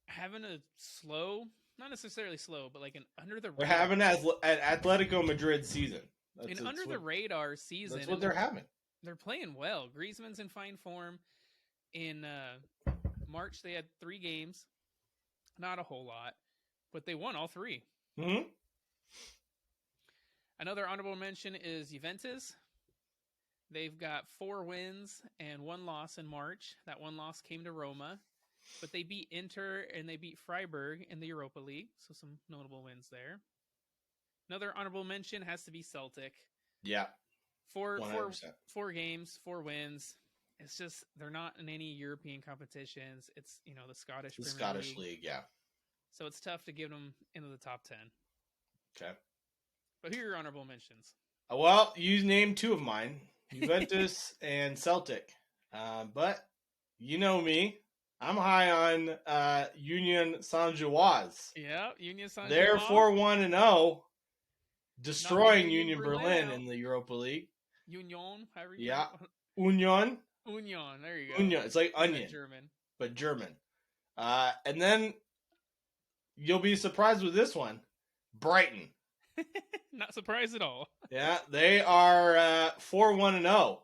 having a slow, not necessarily slow, but like an under the radar. We're having an Atletico Madrid season. An under the radar season. That's what they're having. They're playing well. Griezmann's in fine form. In March, they had 3 games. Not a whole lot, but they won all 3. Mm-hmm. Another honorable mention is Juventus. They've got 4 wins and 1 loss in March. That 1 loss came to Roma, but they beat Inter and they beat Freiburg in the Europa League, so some notable wins there. Another honorable mention has to be Celtic. Yeah, Four, 100%. 4 games, 4 wins. It's just they're not in any European competitions. It's the Scottish The Premier Scottish League, yeah. So it's tough to get them into the top 10. Okay. But who are your honorable mentions? Well, you named 2 of mine, Juventus and Celtic. But you know me. I'm high on Union Saint-Gilloise. Yeah, Union Saint They're 4-1-0, destroying Union Union Berlin in the Europa League. Union, however you Yeah. Union, there you go. Union. It's like onion, German. but German. And then you'll be surprised with this one. Brighton. Not surprised at all. Yeah, they are 4-1-0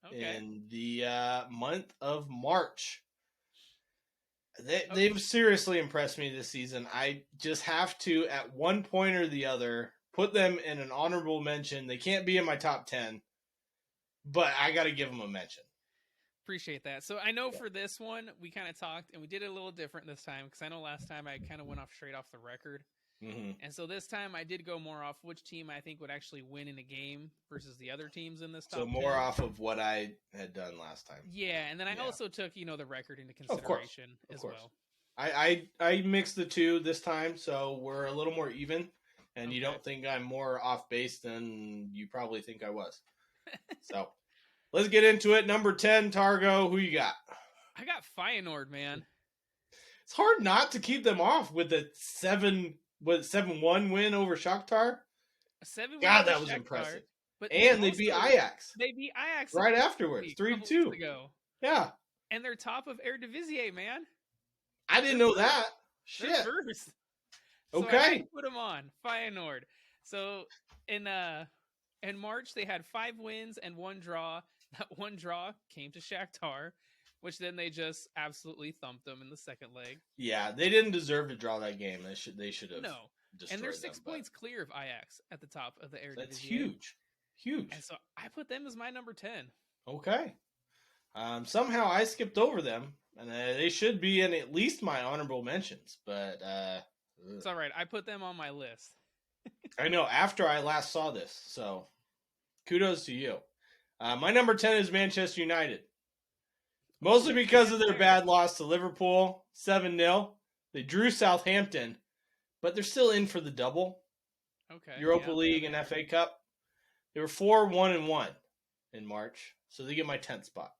Okay. in the month of March. They've seriously impressed me this season. I just have to, at one point or the other, put them in an honorable mention. They can't be in my top 10, but I got to give them a mention. Appreciate that. So I know for this one, we kind of talked, and we did it a little different this time, because I know last time I kind of went straight off the record. Mm-hmm. And so this time I did go more off which team I think would actually win in a game versus the other teams in this top 10. So more off of what I had done last time. Yeah, and then I also took, the record into consideration as well. I mixed the two this time, so we're a little more even, and you don't think I'm more off base than you probably think I was. So let's get into it. Number 10, Targo, who you got? I got Feyenoord, man. It's hard not to keep them off with the 7-1 win over Shakhtar. God, that was Shakhtar, impressive. But and they beat Ajax. They beat Ajax right afterwards, 3-2 ago. Yeah, and they're top of Eredivisie, man. I didn't know that. Shit. They're first. So okay, I put them on Feyenoord. So in March they had 5 wins and 1 draw. That 1 draw came to Shakhtar, which then they just absolutely thumped them in the second leg. Yeah, they didn't deserve to draw that game. They should have. No, and they're 6 points clear of Ajax at the top of the Eredivisie. That's huge. And so I put them as my number 10. Okay. Somehow I skipped over them, and they should be in at least my honorable mentions. But it's all right. I put them on my list. I know after I last saw this, so kudos to you. My number 10 is Manchester United. Mostly because of their bad loss to Liverpool, 7-0. They drew Southampton, but they're still in for the double. Okay. Europa League and FA Cup. They were 4-1-1 in March, so they get my 10th spot.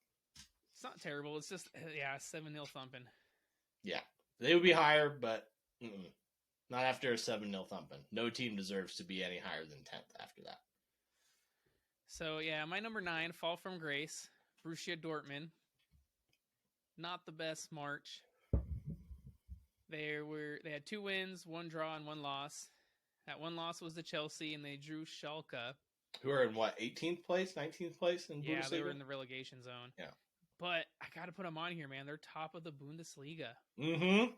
It's not terrible. It's just 7-0 thumping. Yeah, they would be higher, but not after a 7-0 thumping. No team deserves to be any higher than 10th after that. So my number 9, fall from grace, Borussia Dortmund. Not the best March. They had 2 wins, 1 draw, and 1 loss. That 1 loss was to Chelsea, and they drew Schalke. Who are in what, 18th place, 19th place in Bundesliga? Yeah, they were in the relegation zone. Yeah. But I got to put them on here, man. They're top of the Bundesliga. Mm-hmm.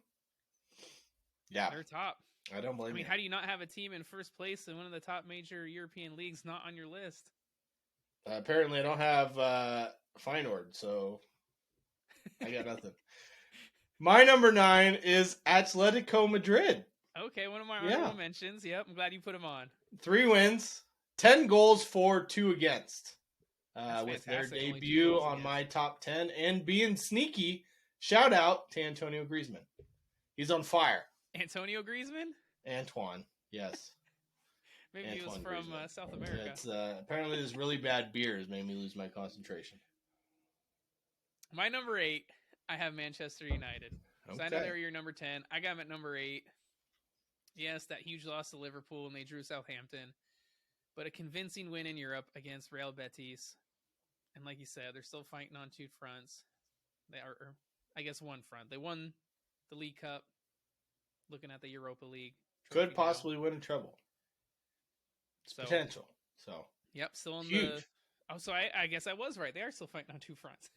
Yeah. They're top. I don't blame you. I mean, how do you not have a team in first place in one of the top major European leagues not on your list? Apparently, I don't have Feyenoord, so I got nothing. My number 9 is Atletico Madrid. Okay, one of my honorable mentions. Yep, I'm glad you put them on. 3 wins, 10 goals for, 2 against. With their fantastic. debut on my top 10 and being sneaky, shout out to Antonio Griezmann. He's on fire. Antonio Griezmann? Antoine, yes. Maybe he was from South America. It's, apparently this really bad beer has made me lose my concentration. My number 8, I have Manchester United. So I know they were your number 10. I got them at number 8. Yes, that huge loss to Liverpool and they drew Southampton. But a convincing win in Europe against Real Betis. And like you said, they're still fighting on 2 fronts. They are, I guess, 1 front. They won the League Cup. Looking at the Europa League. Could possibly win a treble. It's potential. So. Yep, still in huge. So I guess I was right. They are still fighting on 2 fronts.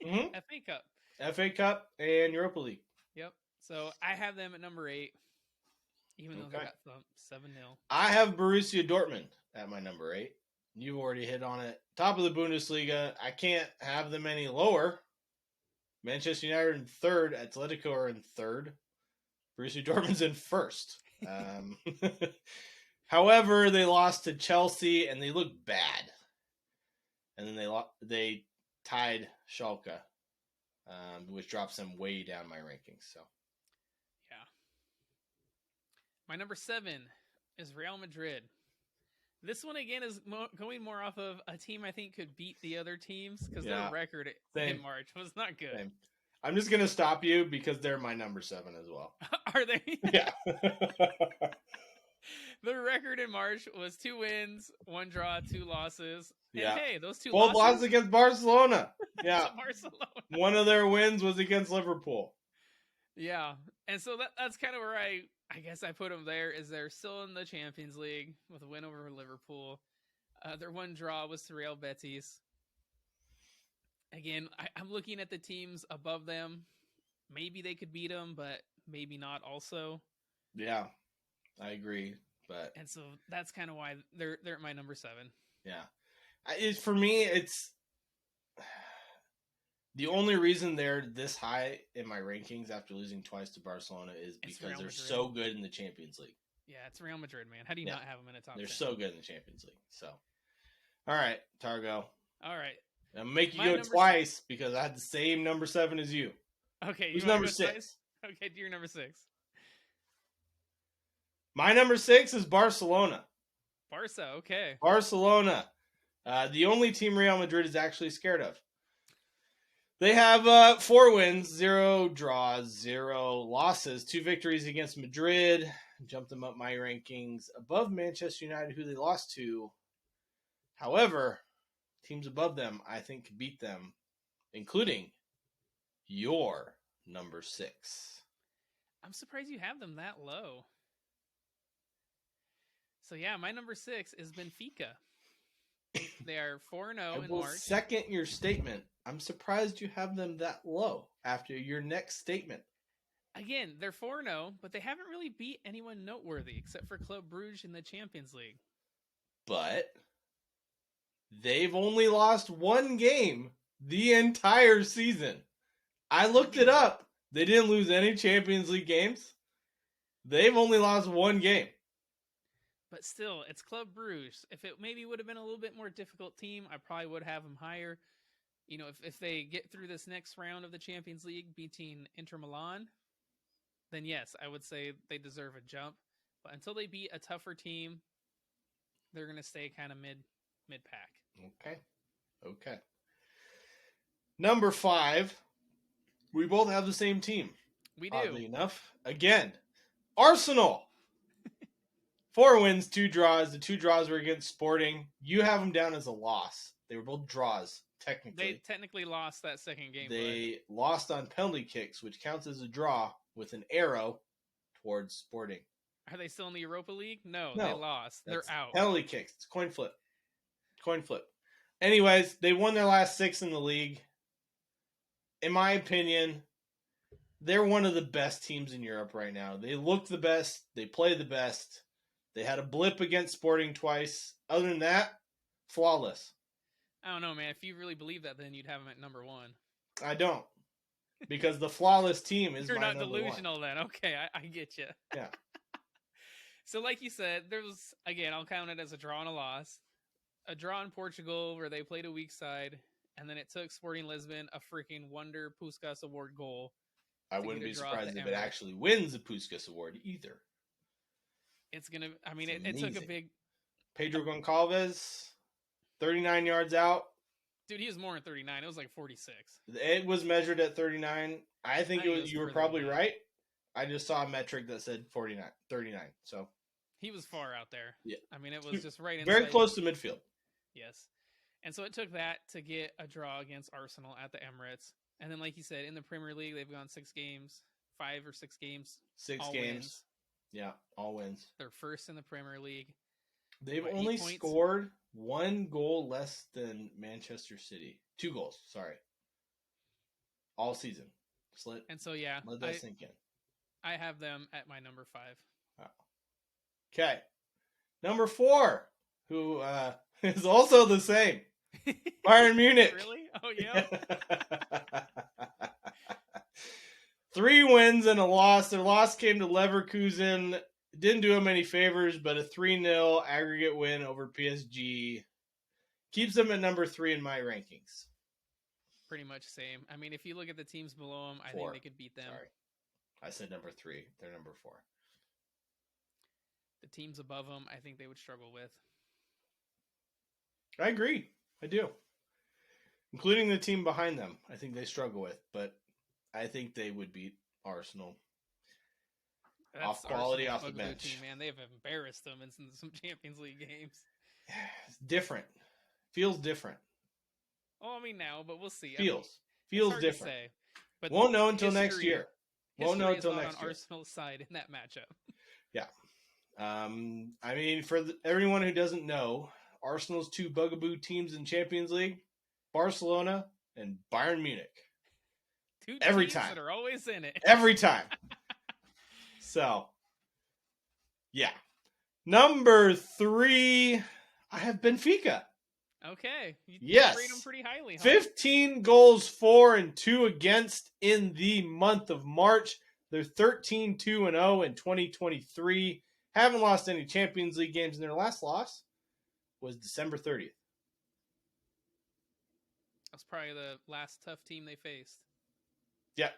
Mm-hmm. FA Cup. FA Cup and Europa League. Yep. So I have them at number 8. Even though they got thumped 7-0. I have Borussia Dortmund at my number 8. You've already hit on it. Top of the Bundesliga. I can't have them any lower. Manchester United in third. Atletico are in third. Borussia Dortmund's in first. However, they lost to Chelsea and they look bad. And then they tied Schalke, which drops them way down my rankings. So, Yeah. My number 7 is Real Madrid. This one again is going more off of a team I think could beat the other teams because their record in March was not good. Same. I'm just gonna stop you because they're my number 7 as well. Are they? Yeah. The record in March was 2 wins, 1 draw, 2 losses. And yeah. hey, those 2 both losses lost against Barcelona. Yeah. Barcelona. One of their wins was against Liverpool. Yeah. And so that's kind of where I guess I put them there, is they're still in the Champions League with a win over Liverpool. Their 1 draw was to Real Betis. Again, I'm looking at the teams above them. Maybe they could beat them, but maybe not also. Yeah, I agree. And so that's kind of why they're at my number 7. Yeah. For me, it's the only reason they're this high in my rankings after losing twice to Barcelona is because they're so good in the Champions League. Yeah, it's Real Madrid, man. How do you not have them in a top 10? They're so good in the Champions League. So, all right, Targo. All right. I'm going to make you go twice because I had the same number 7 as you. Okay. Who's number 6? Okay, do your number 6. My number 6 is Barcelona. Barca, okay. Barcelona. The only team Real Madrid is actually scared of. They have 4 wins, 0 draws, 0 losses, 2 victories against Madrid. Jumped them up my rankings above Manchester United, who they lost to. However, teams above them, I think, could beat them, including your number 6. I'm surprised you have them that low. So, yeah, my number 6 is Benfica. They are 4-0 in March. Second your statement. I'm surprised you have them that low after your next statement. Again, they're 4-0, but they haven't really beat anyone noteworthy except for Club Brews in the Champions League. But they've only lost 1 game the entire season. I looked it up. They didn't lose any Champions League games. They've only lost 1 game. But still, it's Club Brews. If it maybe would have been a little bit more difficult team, I probably would have them higher. You know, if they get through this next round of the Champions League beating Inter Milan, then yes, I would say they deserve a jump. But until they beat a tougher team, they're going to stay kind of mid-pack. Okay. Number 5, we both have the same team. We do. Oddly enough. Again, Arsenal. 4 wins, 2 draws. The 2 draws were against Sporting. You have them down as a loss. They were both draws, technically. They technically lost that second game. They lost on penalty kicks, which counts as a draw with an arrow towards Sporting. Are they still in the Europa League? No. They lost. They're out. Penalty kicks. It's coin flip. Anyways, they won their last 6 in the league. In my opinion, they're one of the best teams in Europe right now. They look the best. They play the best. They had a blip against Sporting twice. Other than that, flawless. I don't know, man. If you really believe that, then you'd have them at number 1. I don't. Because the flawless team is You're my not number 1. delusional then. Okay, I get you. Yeah. So like you said, there was, again, I'll count it as a draw and a loss. A draw in Portugal where they played a weak side, and then it took Sporting Lisbon a freaking Wonder Puskás Award goal. I wouldn't be surprised if it actually wins the Puskás Award either. It's going to, I mean, it took a big... Pedro Goncalves, 39 yards out. Dude, he was more than 39. It was like 46. It was measured at 39. I think you were probably right. I just saw a metric that said 39. So he was far out there. Yeah. I mean, it was just right inside. Very close to midfield. Yes. And so it took that to get a draw against Arsenal at the Emirates. And then, like you said, in the Premier League, they've gone 6 games, 5 or 6 games. 6 games. Wins. Yeah, all wins. They're first in the Premier League. They've only scored 1 goal less than Manchester City. 2 goals, sorry. All season. Let that sink in. I have them at my number 5. Wow. Okay. Number 4, who is also the same. Bayern Munich. Really? Oh, yeah. 3 wins and a loss. Their loss came to Leverkusen. Didn't do them any favors, but a 3-0 aggregate win over PSG keeps them at number 3 in my rankings. Pretty much same. I mean, if you look at the teams below them, I think 4. they could beat them. Sorry. I said number 3. They're number 4. The teams above them, I think they would struggle with. I agree. I do. Including the team behind them, I think they struggle with, but I think they would beat Arsenal. That's off quality, Arsenal's off the bugaboo bench. Team, man, they have embarrassed them in some Champions League games. It's different. Feels different. Oh, I mean now, but we'll see. Feels it's hard different. To say, but won't know until next year. Won't know until until next next year. year. Arsenal's side in that matchup. Yeah. I mean, for everyone who doesn't know, Arsenal's 2 bugaboo teams in Champions League, Barcelona and Bayern Munich. 2 every teams time. that are always in it. Every time. So, yeah. Number 3, I have Benfica. Okay. You Yes. rate them pretty highly, huh? 15 goals for and 2 against in the month of March. They're 13-2-0 in 2023. Haven't lost any Champions League games, and their last loss was December 30th. That's probably the last tough team they faced. Yep.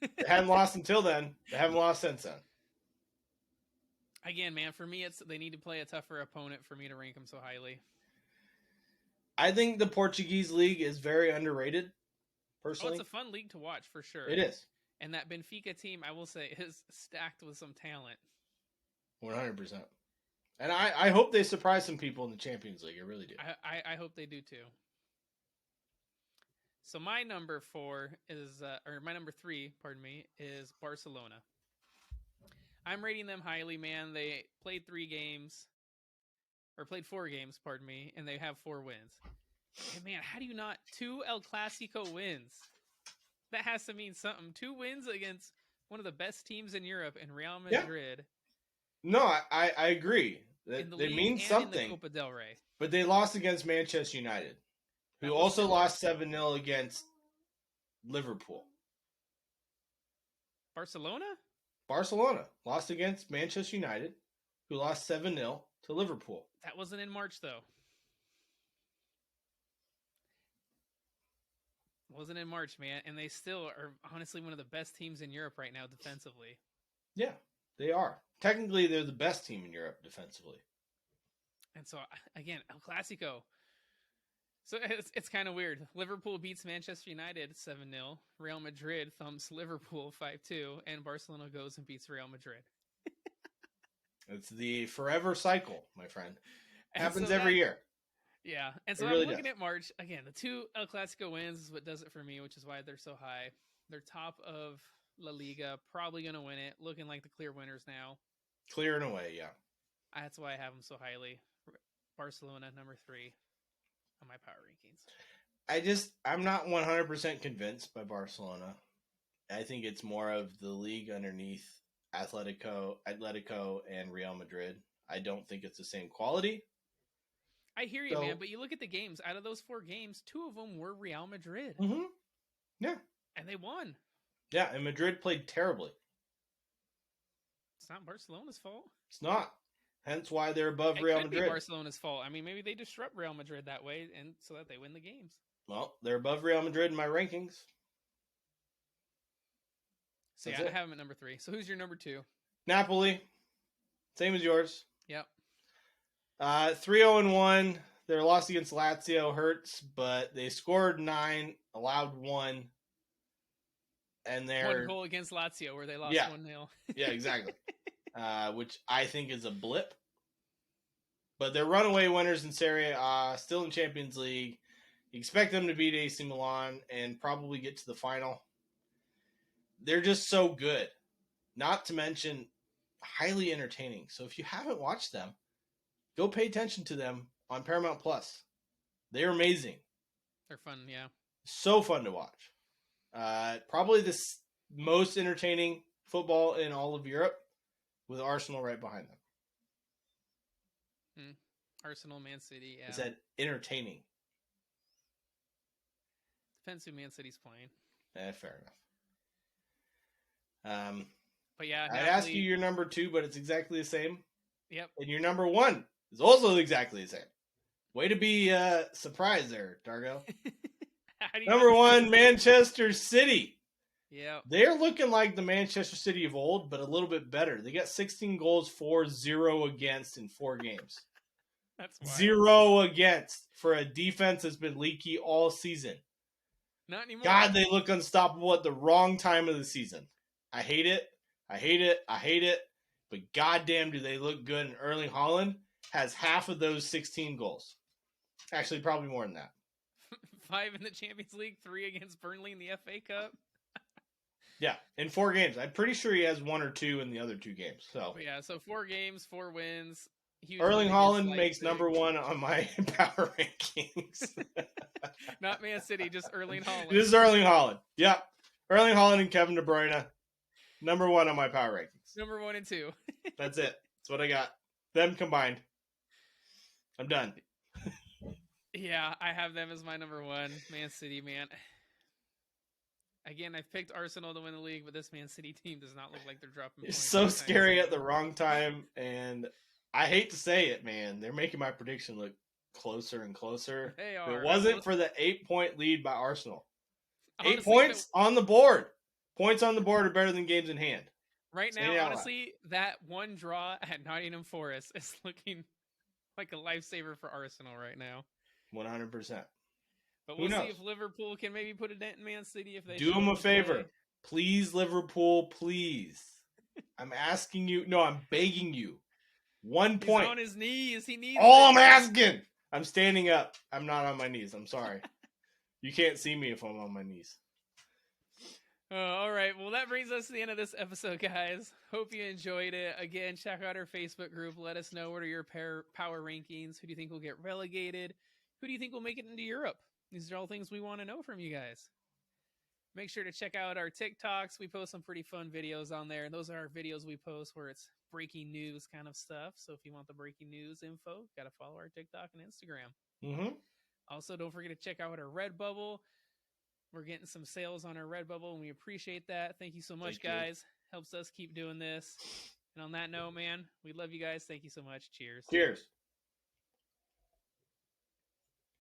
They hadn't lost until then. They haven't lost since then. Again, man, for me, they need to play a tougher opponent for me to rank them so highly. I think the Portuguese league is very underrated, personally. Oh, it's a fun league to watch, for sure. It is. And that Benfica team, I will say, is stacked with some talent. 100%. And I hope they surprise some people in the Champions League. I really do. I hope they do, too. So my number 4 is, or my number 3, pardon me, is Barcelona. I'm rating them highly, man. They played 4 games, pardon me, and they have 4 wins. And man, how do you not 2 El Clasico wins? That has to mean something. 2 wins against one of the best teams in Europe in Real Madrid. Yeah. No, I agree. They mean something. In the Copa del Rey. But they lost against Manchester United, who also lost 7-0 against Liverpool. Barcelona lost against Manchester United, who lost 7-0 to Liverpool. That wasn't in March, though. Wasn't in March, man. And they still are honestly one of the best teams in Europe right now defensively. Yeah, they are. Technically, they're the best team in Europe defensively. And so, again, El Clasico. So it's kind of weird. Liverpool beats Manchester United 7-0. Real Madrid thumps Liverpool 5-2. And Barcelona goes and beats Real Madrid. It's the forever cycle, my friend. Happens so every year. Yeah. And so really I'm looking does. at March. Again, the 2 El Clasico wins is what does it for me, which is why they're so high. They're top of La Liga. Probably going to win it. Looking like the clear winners now. Clear and away, yeah. That's why I have them so highly. Barcelona, number 3 on my power rankings. I'm not 100% convinced by Barcelona. I think it's more of the league underneath Atletico and Real Madrid. I don't think it's the same quality. I hear you, man, but you look at the games. Out of those 4 games, 2 of them were Real Madrid. Mm-hmm. Yeah. And they won. Yeah, and Madrid played terribly. It's not Barcelona's fault. It's not. Hence why they're above Real Madrid. It could be Barcelona's fault. I mean, maybe they disrupt Real Madrid that way and so that they win the games. Well, they're above Real Madrid in my rankings. So yeah, I have them at number 3. So who's your number 2? Napoli. Same as yours. Yep. 3-0-1. Their loss against Lazio hurts, but they scored 9, allowed 1. And they're 1 goal against Lazio where they lost 1-0. Yeah, exactly. Which I think is a blip. But they're runaway winners in Serie A, still in Champions League. You expect them to beat AC Milan and probably get to the final. They're just so good. Not to mention highly entertaining. So if you haven't watched them, go pay attention to them on Paramount Plus. They're amazing. They're fun, yeah. So fun to watch. Probably the most entertaining football in all of Europe, with Arsenal right behind them. Arsenal, Man City. Yeah, I said entertaining. depends who Man City's playing. Fair enough. But yeah, I'd Napoli, ask you your number 2, but it's exactly the same. Yep. And your number 1 is also exactly the same. Way to be surprised there, Targo. Number 1, Manchester City. Yeah. They're looking like the Manchester City of old, but a little bit better. They got 16 goals for, 0 against in 4 games. That's wild. 0 against for a defense that's been leaky all season. Not anymore. God, they look unstoppable at the wrong time of the season. I hate it. I hate it. I hate it. But goddamn, do they look good. And Erling Haaland has half of those 16 goals. Actually, probably more than that. 5 in the Champions League, 3 against Burnley in the FA Cup. Yeah, in 4 games. I'm pretty sure he has 1 or 2 in the other 2 games. So yeah, so 4 games, 4 wins. Erling Haaland makes number 1 on my power rankings. Not Man City, just Erling Haaland. This is Erling Haaland. Yep. Erling Haaland and Kevin De Bruyne. Number 1 on my power rankings. Number 1 and 2. That's it. That's what I got. Them combined. I'm done. Yeah, I have them as my number 1. Man City, man. Again, I've picked Arsenal to win the league, but this Man City team does not look like they're dropping points. It's so scary at the wrong time, and I hate to say it, man. They're making my prediction look closer and closer. They If are. it wasn't for the 8-point lead by Arsenal. Honestly, 8 points on the board. Points on the board are better than games in hand. Right now, honestly, that one draw at Nottingham Forest is looking like a lifesaver for Arsenal right now. 100%. But we'll see if Liverpool can maybe put a dent in Man City if they do them a favor. Please, Liverpool, please. I'm asking you. No, I'm begging you. 1 point. He's on his knees. He needs all I'm asking. I'm standing up. I'm not on my knees. I'm sorry. You can't see me if I'm on my knees. All right. Well, that brings us to the end of this episode, guys. Hope you enjoyed it. Again, check out our Facebook group. Let us know what are your power rankings. Who do you think will get relegated? Who do you think will make it into Europe? These are all things we want to know from you guys. Make sure to check out our TikToks. We post some pretty fun videos on there. Those are our videos we post where it's breaking news kind of stuff. So if you want the breaking news info, got to follow our TikTok and Instagram. Mm-hmm. Also, don't forget to check out our Redbubble. We're getting some sales on our Redbubble, and we appreciate that. Thank you so much, guys. Helps us keep doing this. And on that note, man, we love you guys. Thank you so much. Cheers. Cheers.